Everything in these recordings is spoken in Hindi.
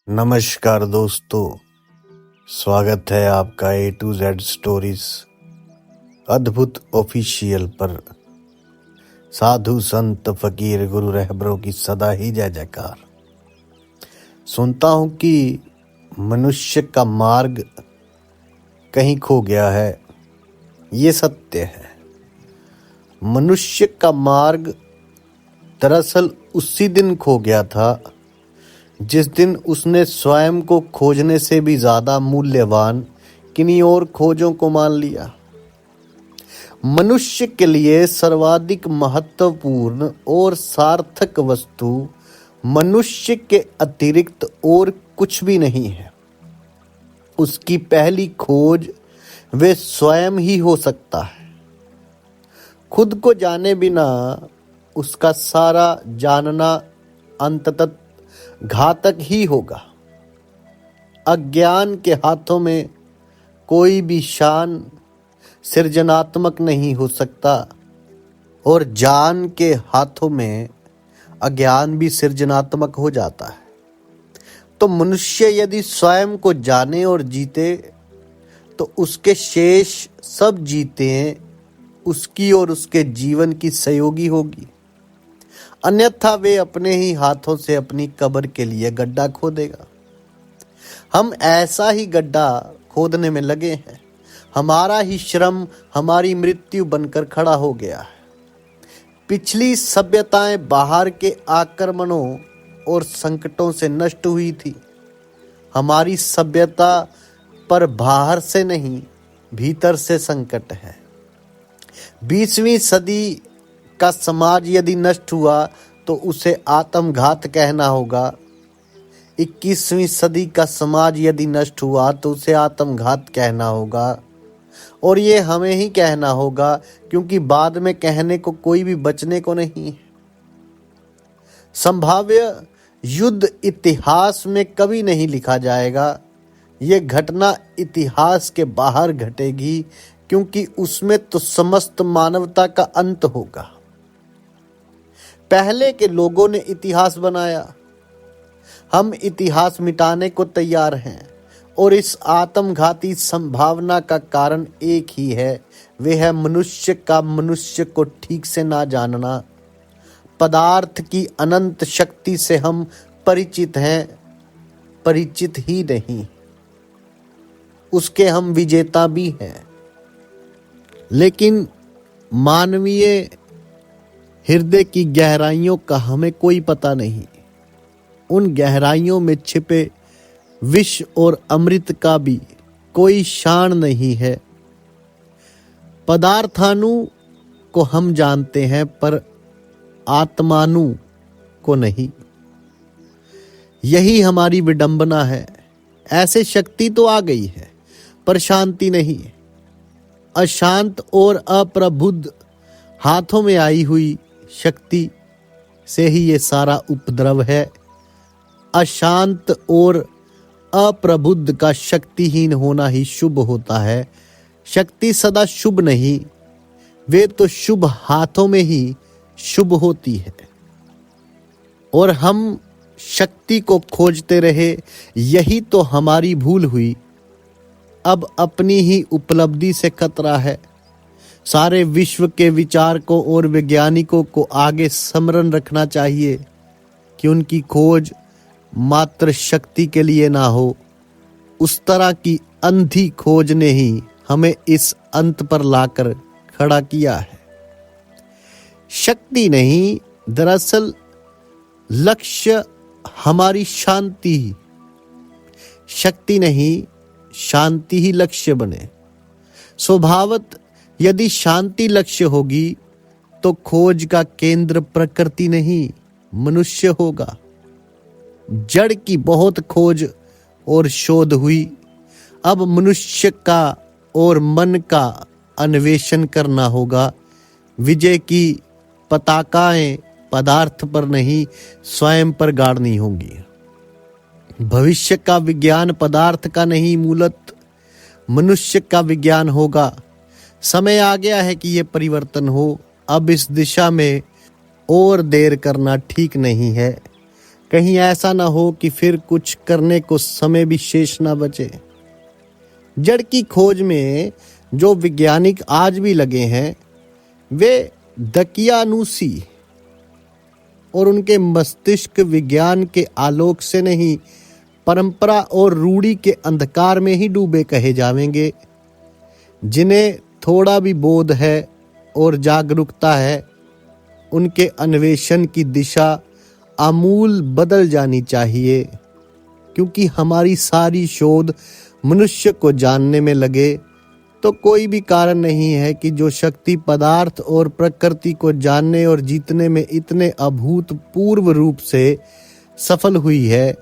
नमस्कार दोस्तों, स्वागत है आपका A to Z स्टोरीज अद्भुत ऑफिशियल पर। साधु संत फकीर गुरु रहबरों की सदा ही जय जयकार। सुनता हूं कि मनुष्य का मार्ग कहीं खो गया है। ये सत्य है। मनुष्य का मार्ग दरअसल उसी दिन खो गया था जिस दिन उसने स्वयं को खोजने से भी ज्यादा मूल्यवान किन्हीं और खोजों को मान लिया। मनुष्य के लिए सर्वाधिक महत्वपूर्ण और सार्थक वस्तु मनुष्य के अतिरिक्त और कुछ भी नहीं है। उसकी पहली खोज वे स्वयं ही हो सकता है। खुद को जाने बिना उसका सारा जानना अंततः घातक ही होगा। अज्ञान के हाथों में कोई भी शान सृजनात्मक नहीं हो सकता और जान के हाथों में अज्ञान भी सृजनात्मक हो जाता है। तो मनुष्य यदि स्वयं को जाने और जीते तो उसके शेष सब जीते उसकी और उसके जीवन की सहयोगी होगी। अन्यथा वे अपने ही हाथों से अपनी कब्र के लिए गड्ढा खोदेगा। हम ऐसा ही गड्ढा खोदने में लगे हैं। हमारा ही श्रम हमारी मृत्यु बनकर खड़ा हो गया है। पिछली सभ्यताएं बाहर के आक्रमणों और संकटों से नष्ट हुई थी। हमारी सभ्यता पर बाहर से नहीं, भीतर से संकट है। 20वीं सदी का समाज यदि नष्ट हुआ तो उसे आत्मघात कहना होगा। 21वीं सदी का समाज यदि नष्ट हुआ तो उसे आत्मघात कहना होगा। और ये हमें ही कहना होगा, क्योंकि बाद में कहने को कोई भी बचने को नहीं है। संभाव्य युद्ध इतिहास में कभी नहीं लिखा जाएगा। ये घटना इतिहास के बाहर घटेगी, क्योंकि उसमें तो समस्त मानवता का अंत होगा। पहले के लोगों ने इतिहास बनाया। हम इतिहास मिटाने को तैयार हैं और इस आत्मघाती संभावना का कारण एक ही है। वह है मनुष्य को ठीक से ना जानना। पदार्थ की अनंत शक्ति से हम परिचित हैं, परिचित ही नहीं, उसके हम विजेता भी हैं। लेकिन मानवीय हृदय की गहराइयों का हमें कोई पता नहीं। उन गहराइयों में छिपे विष और अमृत का भी कोई शान नहीं है। पदार्थानु को हम जानते हैं पर आत्मानु को नहीं। यही हमारी विडंबना है। ऐसे शक्ति तो आ गई है पर शांति नहीं। अशांत और अप्रबुद्ध हाथों में आई हुई शक्ति से ही ये सारा उपद्रव है। अशांत और अप्रबुद्ध का शक्तिहीन होना ही शुभ होता है। शक्ति सदा शुभ नहीं, वे तो शुभ हाथों में ही शुभ होती है। और हम शक्ति को खोजते रहे, यही तो हमारी भूल हुई। अब अपनी ही उपलब्धि से खतरा है। सारे विश्व के विचारकों और वैज्ञानिकों को आगे स्मरण रखना चाहिए कि उनकी खोज मात्र शक्ति के लिए ना हो। उस तरह की अंधी खोज ने ही हमें इस अंत पर लाकर खड़ा किया है। शक्ति नहीं, दरअसल लक्ष्य हमारी शांति ही। शक्ति नहीं, शांति ही लक्ष्य बने। स्वभावत यदि शांति लक्ष्य होगी तो खोज का केंद्र प्रकृति नहीं, मनुष्य होगा। जड़ की बहुत खोज और शोध हुई। अब मनुष्य का और मन का अन्वेषण करना होगा। विजय की पताकाएं पदार्थ पर नहीं, स्वयं पर गाड़नी होंगी। भविष्य का विज्ञान पदार्थ का नहीं, मूलत मनुष्य का विज्ञान होगा। समय आ गया है कि यह परिवर्तन हो। अब इस दिशा में और देर करना ठीक नहीं है। कहीं ऐसा ना हो कि फिर कुछ करने को समय भी शेष ना बचे। जड़ की खोज में जो वैज्ञानिक आज भी लगे हैं वे दकियानूसी और उनके मस्तिष्क विज्ञान के आलोक से नहीं, परंपरा और रूढ़ी के अंधकार में ही डूबे कहे जावेंगे। जिन्हें थोड़ा भी बोध है और जागरूकता है, उनके अन्वेषण की दिशा आमूल बदल जानी चाहिए, क्योंकि हमारी सारी शोध मनुष्य को जानने में लगे तो कोई भी कारण नहीं है कि जो शक्ति पदार्थ और प्रकृति को जानने और जीतने में इतने अभूतपूर्व रूप से सफल हुई है,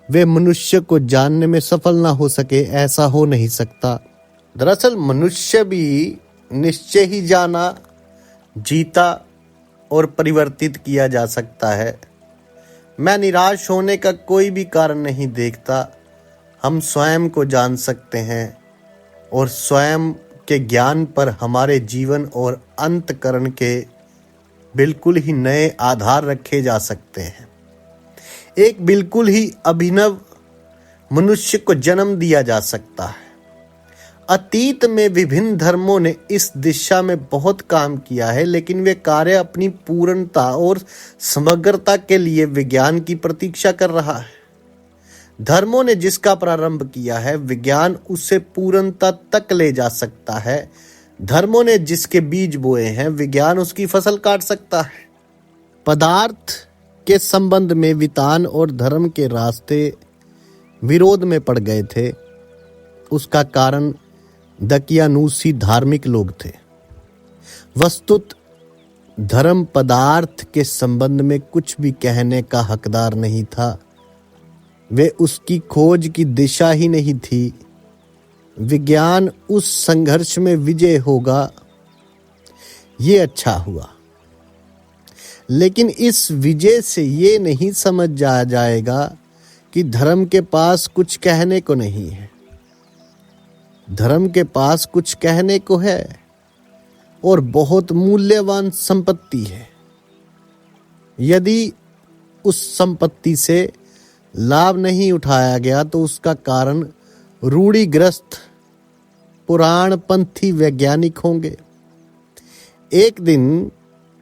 वे मनुष्य को जानने में सफल ना हो सके। ऐसा हो नहीं सकता। दरअसल मनुष्य भी निश्चय ही जाना, जीता और परिवर्तित किया जा सकता है। मैं निराश होने का कोई भी कारण नहीं देखता। हम स्वयं को जान सकते हैं और स्वयं के ज्ञान पर हमारे जीवन और अंतकरण के बिल्कुल ही नए आधार रखे जा सकते हैं। एक बिल्कुल ही अभिनव मनुष्य को जन्म दिया जा सकता है। अतीत में विभिन्न धर्मों ने इस दिशा में बहुत काम किया है, लेकिन वे कार्य अपनी पूर्णता और समग्रता के लिए विज्ञान की प्रतीक्षा कर रहा है। धर्मों ने जिसका प्रारंभ किया है, विज्ञान उसे पूर्णता तक ले जा सकता है। धर्मों ने जिसके बीज बोए हैं, विज्ञान उसकी फसल काट सकता है। पदार्थ के संबंध में वितान और धर्म के रास्ते विरोध में पड़ गए थे। उसका कारण दकियानूसी धार्मिक लोग थे। वस्तुत धर्म पदार्थ के संबंध में कुछ भी कहने का हकदार नहीं था। वे उसकी खोज की दिशा ही नहीं थी। विज्ञान उस संघर्ष में विजय होगा, ये अच्छा हुआ। लेकिन इस विजय से ये नहीं समझ जाएगा कि धर्म के पास कुछ कहने को नहीं है। धर्म के पास कुछ कहने को है और बहुत मूल्यवान संपत्ति है। यदि उस संपत्ति से लाभ नहीं उठाया गया तो उसका कारण रूढ़िग्रस्त पुराणपंथी वैज्ञानिक होंगे। एक दिन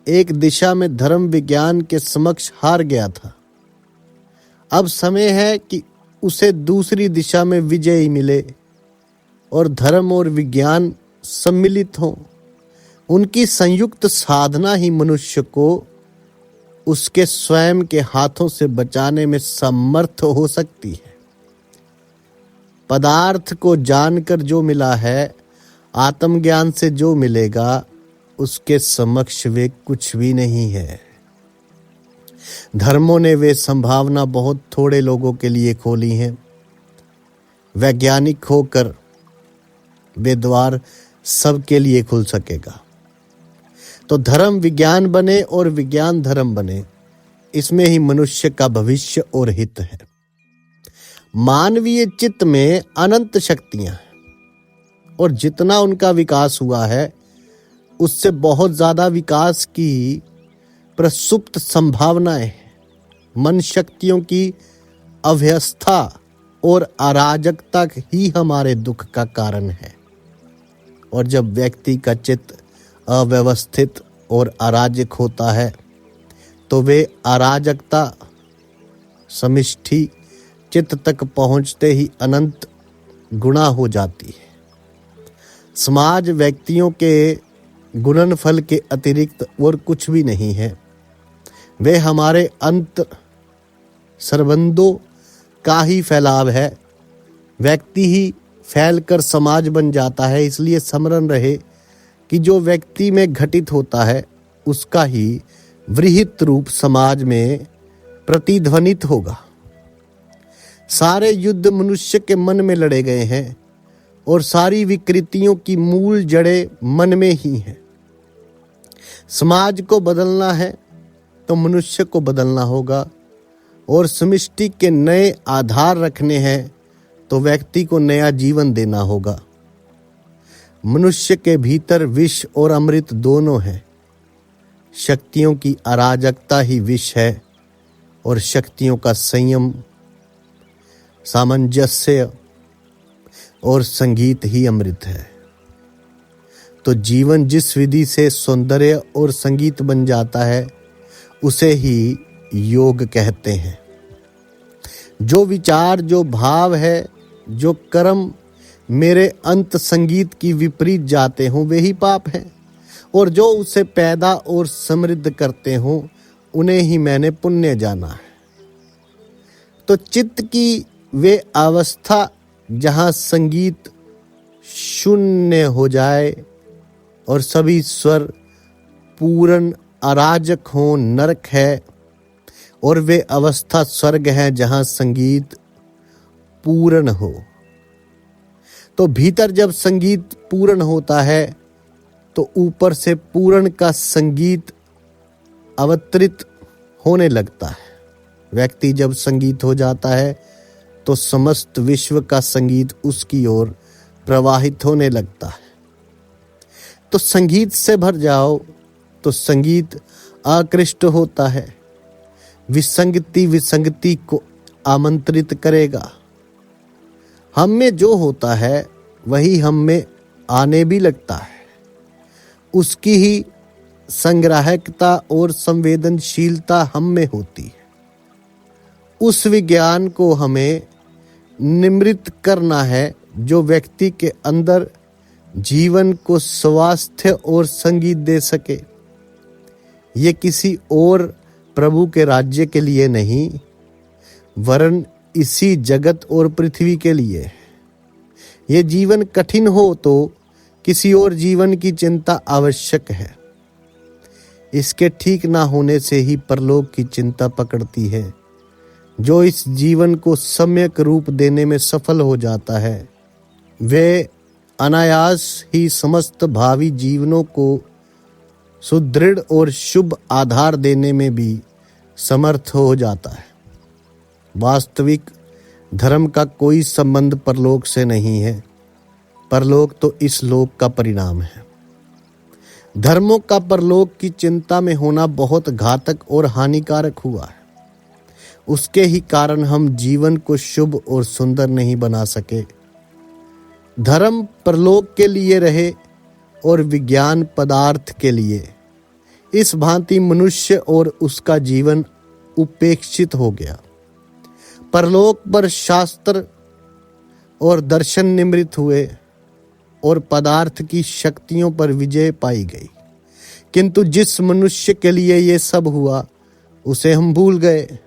एक दिशा में धर्म विज्ञान के समक्ष हार गया था। अब समय है कि उसे दूसरी दिशा में विजय मिले और धर्म और विज्ञान सम्मिलित हों। उनकी संयुक्त साधना ही मनुष्य को उसके स्वयं के हाथों से बचाने में समर्थ हो सकती है। पदार्थ को जानकर जो मिला है, आत्मज्ञान से जो मिलेगा, उसके समक्ष वे कुछ भी नहीं है। धर्मों ने वे संभावना बहुत थोड़े लोगों के लिए खोली है। वैज्ञानिक होकर वे द्वार सबके लिए खुल सकेगा। तो धर्म विज्ञान बने और विज्ञान धर्म बने, इसमें ही मनुष्य का भविष्य और हित है। मानवीय चित्त में अनंत शक्तियां हैं और जितना उनका विकास हुआ है, उससे बहुत ज्यादा विकास की प्रसुप्त संभावनाएं हैं। मन शक्तियों की अव्यवस्था और अराजकता ही हमारे दुख का कारण है। और जब व्यक्ति का चित्त अव्यवस्थित और अराजक होता है तो वे अराजकता समष्टि चित्त तक पहुंचते ही अनंत गुणा हो जाती है। समाज व्यक्तियों के गुणनफल के अतिरिक्त और कुछ भी नहीं है। वे हमारे अंत संबंधों का ही फैलाव है। व्यक्ति ही फैलकर समाज बन जाता है। इसलिए स्मरण रहे कि जो व्यक्ति में घटित होता है, उसका ही वृहत रूप समाज में प्रतिध्वनित होगा। सारे युद्ध मनुष्य के मन में लड़े गए हैं और सारी विकृतियों की मूल जड़ें मन में ही हैं। समाज को बदलना है तो मनुष्य को बदलना होगा और समष्टि के नए आधार रखने हैं तो व्यक्ति को नया जीवन देना होगा। मनुष्य के भीतर विष और अमृत दोनों हैं। शक्तियों की अराजकता ही विष है और शक्तियों का संयम, सामंजस्य और संगीत ही अमृत है। तो जीवन जिस विधि से सौंदर्य और संगीत बन जाता है उसे ही योग कहते हैं। जो विचार, जो भाव है, जो कर्म मेरे अंत संगीत की विपरीत जाते हों वे ही पाप हैं, और जो उसे पैदा और समृद्ध करते हों उन्हें ही मैंने पुण्य जाना है। तो चित्त की वे अवस्था जहाँ संगीत शून्य हो जाए और सभी स्वर पूर्ण अराजक हों, नरक है, और वे अवस्था स्वर्ग है जहाँ संगीत पूर्ण हो। तो भीतर जब संगीत पूर्ण होता है तो ऊपर से पूर्ण का संगीत अवतरित होने लगता है। व्यक्ति जब संगीत हो जाता है तो समस्त विश्व का संगीत उसकी ओर प्रवाहित होने लगता है। तो संगीत से भर जाओ तो संगीत आकृष्ट होता है। विसंगति को आमंत्रित करेगा। हम में जो होता है वही हम में आने भी लगता है। उसकी ही संग्राहकता और संवेदनशीलता हम में होती है। उस विज्ञान को हमें निमृत करना है जो व्यक्ति के अंदर जीवन को स्वास्थ्य और संगीत दे सके। ये किसी और प्रभु के राज्य के लिए नहीं, वरन इसी जगत और पृथ्वी के लिए है। ये जीवन कठिन हो तो किसी और जीवन की चिंता आवश्यक है। इसके ठीक ना होने से ही परलोक की चिंता पकड़ती है। जो इस जीवन को सम्यक रूप देने में सफल हो जाता है वे अनायास ही समस्त भावी जीवनों को सुदृढ़ और शुभ आधार देने में भी समर्थ हो जाता है। वास्तविक धर्म का कोई संबंध परलोक से नहीं है। परलोक तो इस लोक का परिणाम है। धर्मों का परलोक की चिंता में होना बहुत घातक और हानिकारक हुआ है। उसके ही कारण हम जीवन को शुभ और सुंदर नहीं बना सके। धर्म परलोक के लिए रहे और विज्ञान पदार्थ के लिए। इस भांति मनुष्य और उसका जीवन उपेक्षित हो गया। परलोक पर शास्त्र और दर्शन निमृत हुए और पदार्थ की शक्तियों पर विजय पाई गई। किंतु जिस मनुष्य के लिए ये सब हुआ उसे हम भूल गए।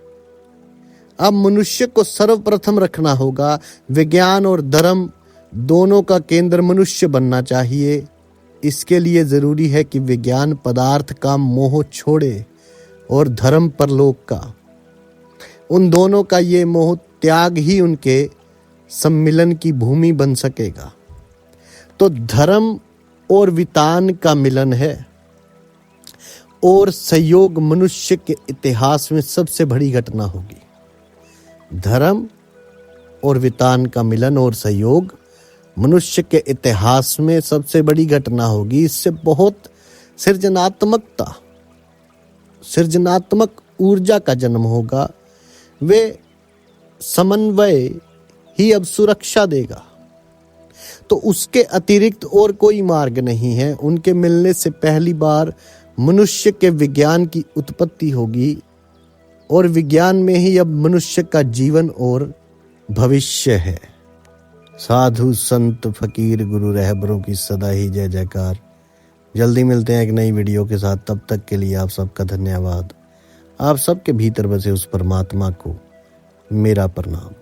अब मनुष्य को सर्वप्रथम रखना होगा। विज्ञान और धर्म दोनों का केंद्र मनुष्य बनना चाहिए। इसके लिए जरूरी है कि विज्ञान पदार्थ का मोह छोड़े और धर्म परलोक का। उन दोनों का ये मोह त्याग ही उनके सम्मिलन की भूमि बन सकेगा। तो धर्म और वितान का मिलन है और संयोग मनुष्य के इतिहास में सबसे बड़ी घटना होगी। धर्म और वितान का मिलन और संयोग मनुष्य के इतिहास में सबसे बड़ी घटना होगी। इससे बहुत सृजनात्मक ऊर्जा का जन्म होगा। वे समन्वय ही अब सुरक्षा देगा। तो उसके अतिरिक्त और कोई मार्ग नहीं है। उनके मिलने से पहली बार मनुष्य के विज्ञान की उत्पत्ति होगी और विज्ञान में ही अब मनुष्य का जीवन और भविष्य है। साधु संत फकीर गुरु रहबरों की सदा ही जय जयकार। जल्दी मिलते हैं एक नई वीडियो के साथ। तब तक के लिए आप सबका धन्यवाद। आप सबके भीतर बसे उस परमात्मा को मेरा प्रणाम।